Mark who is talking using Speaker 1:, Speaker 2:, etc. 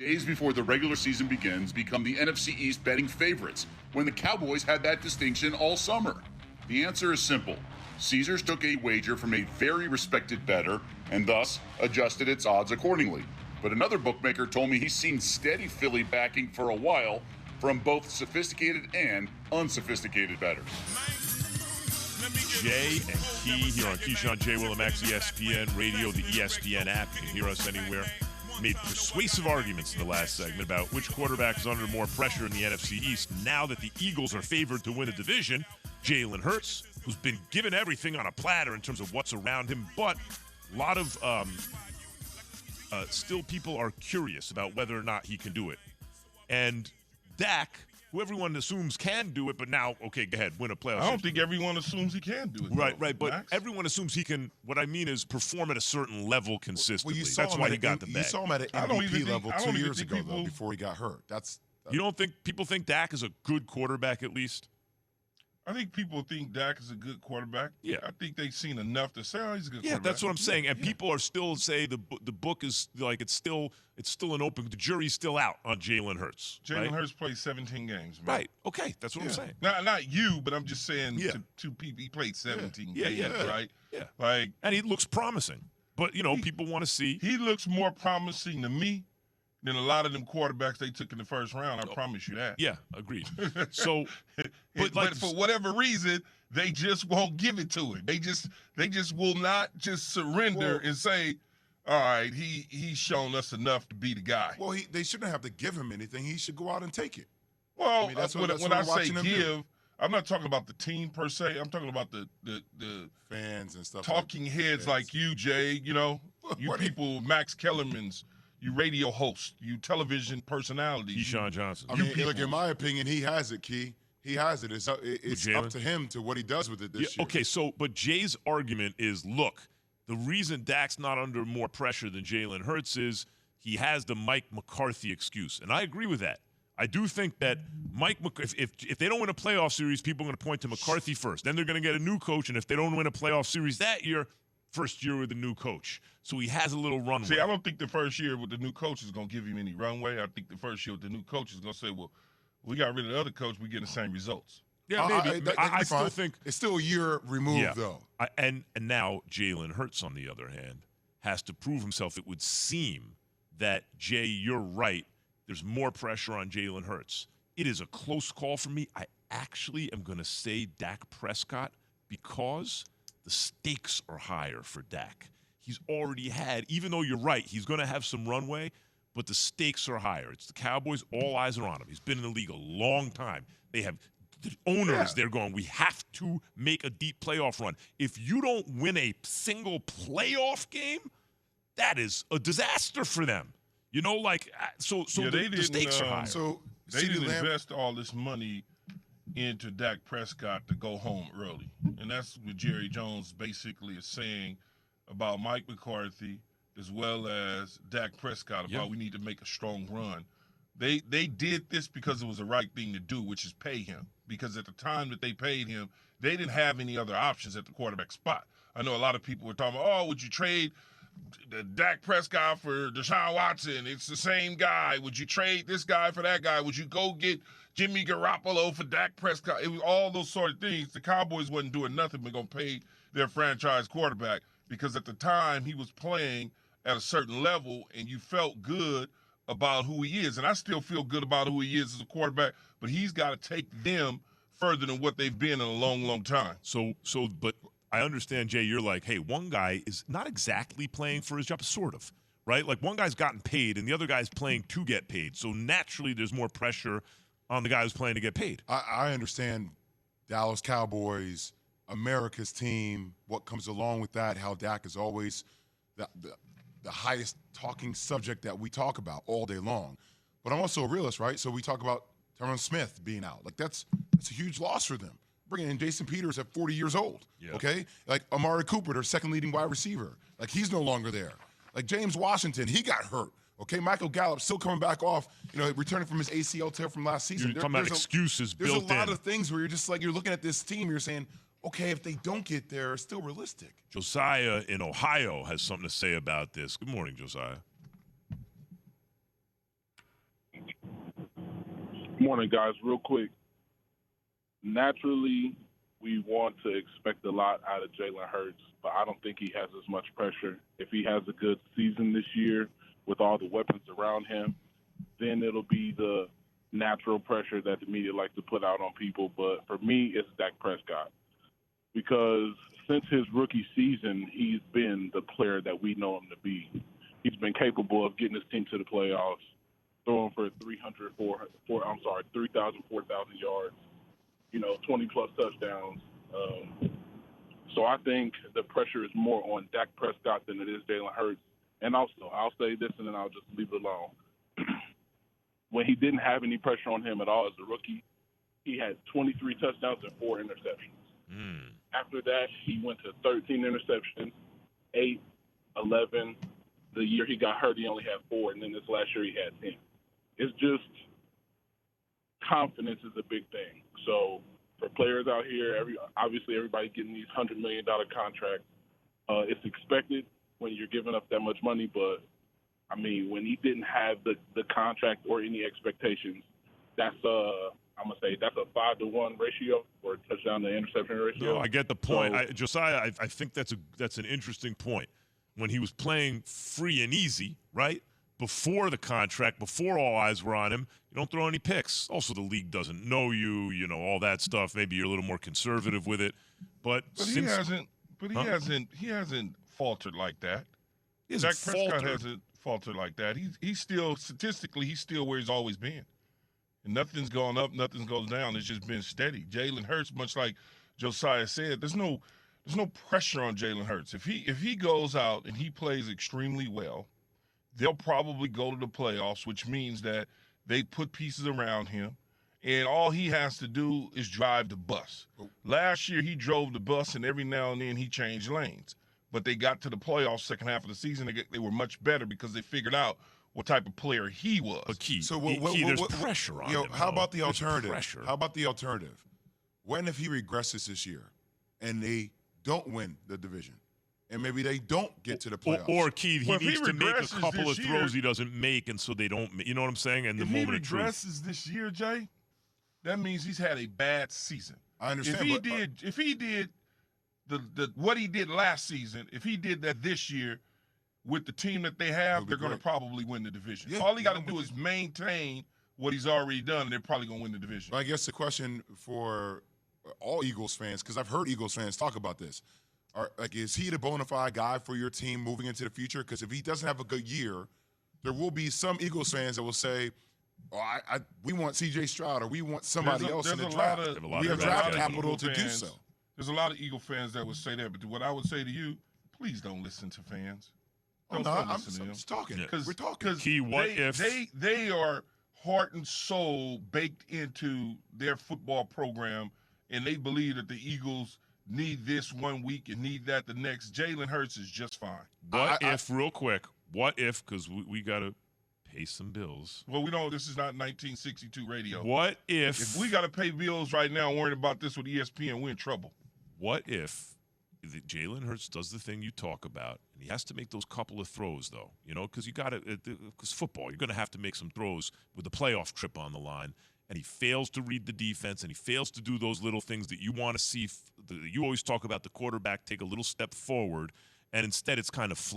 Speaker 1: days before the regular season begins, become the NFC East betting favorites when the Cowboys had that distinction all summer? The answer is simple. Caesars took a wager from a very respected bettor and thus adjusted its odds accordingly. But another bookmaker told me he's seen steady Philly backing for a while from both sophisticated and unsophisticated bettors.
Speaker 2: Jay and Key here on Keyshawn, J. Will, and Max, ESPN Radio, the ESPN app. You can hear us anywhere. Made persuasive arguments in the last segment about which quarterback is under more pressure in the NFC East now that the Eagles are favored to win a division. Jalen Hurts, who's been given everything on a platter in terms of what's around him, but a lot of still people are curious about whether or not he can do it. And Dak, who everyone assumes can do it, but now, okay, go ahead, win a playoff.
Speaker 3: I don't think everyone assumes he can do it.
Speaker 2: Right,
Speaker 3: though,
Speaker 2: but
Speaker 3: Max.
Speaker 2: everyone assumes he can, what I mean is perform at a certain level consistently.
Speaker 4: Well,
Speaker 2: That's why he got the bag.
Speaker 4: You saw him at an MVP level 2 years ago, though, before he got hurt.
Speaker 2: You don't think people think Dak is a good quarterback at least?
Speaker 3: I think people think Dak is a good quarterback.
Speaker 2: Yeah.
Speaker 3: I think they've seen enough to say, he's a good quarterback.
Speaker 2: Yeah, that's what I'm saying. And people are still say the book is like it's still an open. The jury's still out on Jalen Hurts.
Speaker 3: Jalen Hurts played 17 games, man.
Speaker 2: Right. Okay, that's what I'm saying.
Speaker 3: Not you, but I'm just saying to people. He played 17 games, right?
Speaker 2: Yeah. And he looks promising. But people want to see.
Speaker 3: He looks more promising to me than a lot of them quarterbacks they took in the first round. I promise you that.
Speaker 2: Yeah, agreed. So,
Speaker 3: but for whatever reason, they just won't give it to him. They just will not just surrender and say, all right, he's shown us enough to be the guy.
Speaker 4: Well, they shouldn't have to give him anything. He should go out and take it.
Speaker 3: Well, when I say give, I'm not talking about the team per se. I'm talking about the
Speaker 4: fans and stuff.
Speaker 3: Talking heads like you, Jay. You people, Max Kellerman's. You radio host, you television personality.
Speaker 2: Keyshawn Johnson.
Speaker 4: I mean, look, in my opinion, he has it, Key. He has it. It's up to him to what he does with it this year.
Speaker 2: Okay, but Jay's argument is, look, the reason Dak's not under more pressure than Jalen Hurts is he has the Mike McCarthy excuse. And I agree with that. I do think that if they don't win a playoff series, people are going to point to McCarthy first. Then they're going to get a new coach, and if they don't win a playoff series that year, first year with the new coach. So he has a little runway.
Speaker 3: See, I don't think the first year with the new coach is going to give him any runway. I think the first year with the new coach is going to say, well, we got rid of the other coach, we get the same results.
Speaker 2: Yeah, maybe. I still think
Speaker 4: it's still a year removed, though.
Speaker 2: And now Jalen Hurts, on the other hand, has to prove himself. It would seem that, Jay, you're right. There's more pressure on Jalen Hurts. It is a close call for me. I actually am going to say Dak Prescott because the stakes are higher for Dak. He's already had, even though you're right, he's going to have some runway, but the stakes are higher. It's the Cowboys. All eyes are on him. He's been in the league a long time. They have the owners. They're going, we have to make a deep playoff run. If you don't win a single playoff game, that is a disaster for them. So the stakes are higher.
Speaker 3: So they didn't invest all this money into Dak Prescott to go home early. And that's what Jerry Jones basically is saying about Mike McCarthy as well as Dak Prescott about we need to make a strong run. They did this because it was the right thing to do, which is pay him. Because at the time that they paid him, they didn't have any other options at the quarterback spot. I know a lot of people were talking about, would you trade Dak Prescott for Deshaun Watson? It's the same guy. Would you trade this guy for that guy? Would you go get Jimmy Garoppolo for Dak Prescott? It was all those sort of things. The Cowboys wasn't doing nothing but going to pay their franchise quarterback because at the time he was playing at a certain level and you felt good about who he is. And I still feel good about who he is as a quarterback, but he's got to take them further than what they've been in a long, long time.
Speaker 2: But I understand, Jay, you're like, hey, one guy is not exactly playing for his job, sort of, right? Like one guy's gotten paid and the other guy's playing to get paid. So naturally there's more pressure on the guy who's playing to get paid.
Speaker 4: I understand Dallas Cowboys, America's team, what comes along with that, how Dak is always the highest talking subject that we talk about all day long. But I'm also a realist, right? So we talk about Tyron Smith being out. Like that's a huge loss for them. Bringing in Jason Peters at 40 years old, okay? Like Amari Cooper, their second leading wide receiver. Like he's no longer there. Like James Washington, he got hurt. Okay, Michael Gallup still coming back off, returning from his ACL tear from last season.
Speaker 2: You're talking about excuses built in.
Speaker 4: There's a lot of things where you're just like, you're looking at this team, you're saying, okay, if they don't get there, it's still realistic.
Speaker 2: Josiah in Ohio has something to say about this. Good morning, Josiah.
Speaker 5: Morning, guys. Real quick. Naturally, we want to expect a lot out of Jalen Hurts, but I don't think he has as much pressure. If he has a good season this year with all the weapons around him, then it'll be the natural pressure that the media likes to put out on people. But for me, it's Dak Prescott. Because since his rookie season, he's been the player that we know him to be. He's been capable of getting his team to the playoffs, throwing for 3,000, 4,000 yards, 20-plus touchdowns. So I think the pressure is more on Dak Prescott than it is Jalen Hurts. And also, I'll say this and then I'll just leave it alone. When he didn't have any pressure on him at all as a rookie, he had 23 touchdowns and 4 interceptions. After that, he went to 13 interceptions, 8, 11. The year he got hurt, he only had 4, and then this last year he had 10. It's just confidence is a big thing. So for players out here, obviously everybody getting these $100 million contracts, it's expected when you're giving up that much money. But, I mean, when he didn't have the contract or any expectations, that's I'm going to say that's a 5-to-1 ratio or touchdown to interception ratio.
Speaker 2: No, I get the point.
Speaker 5: So,
Speaker 2: Josiah, I think that's an interesting point. When he was playing free and easy, right, before the contract, before all eyes were on him, you don't throw any picks. Also, the league doesn't know you, all that stuff. Maybe you're a little more conservative with it. But
Speaker 3: he hasn't faltered like that.
Speaker 2: Dak
Speaker 3: Prescott hasn't faltered like that. He's still, statistically, he's still where he's always been. And nothing's gone up, nothing's gone down. It's just been steady. Jalen Hurts, much like Josiah said, there's no pressure on Jalen Hurts. If he goes out and he plays extremely well, they'll probably go to the playoffs, which means that they put pieces around him, and all he has to do is drive the bus. Last year he drove the bus, and every now and then he changed lanes. But they got to the playoffs second half of the season. They were much better because they figured out what type of player he was.
Speaker 2: But Key,
Speaker 4: So
Speaker 2: there's pressure on him.
Speaker 4: How about the
Speaker 2: There's
Speaker 4: alternative?
Speaker 2: pressure.
Speaker 4: How about the alternative? When if he regresses this year and they don't win the division and maybe they don't get to the playoffs?
Speaker 2: Or Key, he needs to make a
Speaker 3: regresses
Speaker 2: couple of
Speaker 3: this
Speaker 2: throws
Speaker 3: year-
Speaker 2: he doesn't make, and so they don't. You know what I'm saying? And the
Speaker 3: If he
Speaker 2: moment of truth.
Speaker 3: regresses this year, Jay, that means he's had a bad season.
Speaker 4: I understand.
Speaker 3: If he did the what he did last season, if he did that this year with the team that they have, they're going to probably win the division.
Speaker 4: Yeah,
Speaker 3: All he got to do is maintain what he's already done, and they're probably going to win the division.
Speaker 4: But I guess the question for all Eagles fans, because I've heard Eagles fans talk about this, is he the bona fide guy for your team moving into the future? Because if he doesn't have a good year, there will be some Eagles fans that will say, we want C.J. Stroud or we want somebody else in the draft. We have draft capital to do so.
Speaker 3: There's a lot of Eagle fans that would say that, but what I would say to you, please don't listen to fans.
Speaker 4: I'm
Speaker 3: Don't listen to them.
Speaker 4: just talking.
Speaker 2: Yeah.
Speaker 4: We're talking.
Speaker 2: Key, what if
Speaker 3: they are heart and soul baked into their football program, and they believe that the Eagles need this one week and need that the next. Jalen Hurts is just fine.
Speaker 2: Real quick, what if, because we got to pay some bills.
Speaker 3: Well, we don't. This is not 1962 radio.
Speaker 2: What if
Speaker 3: we got to pay bills right now worrying about this with ESPN, we're in trouble.
Speaker 2: What if Jalen Hurts does the thing you talk about, and he has to make those couple of throws, though, because because football, you're going to have to make some throws with the playoff trip on the line, and he fails to read the defense, and he fails to do those little things that you want to see. You always talk about the quarterback take a little step forward, and instead it's kind of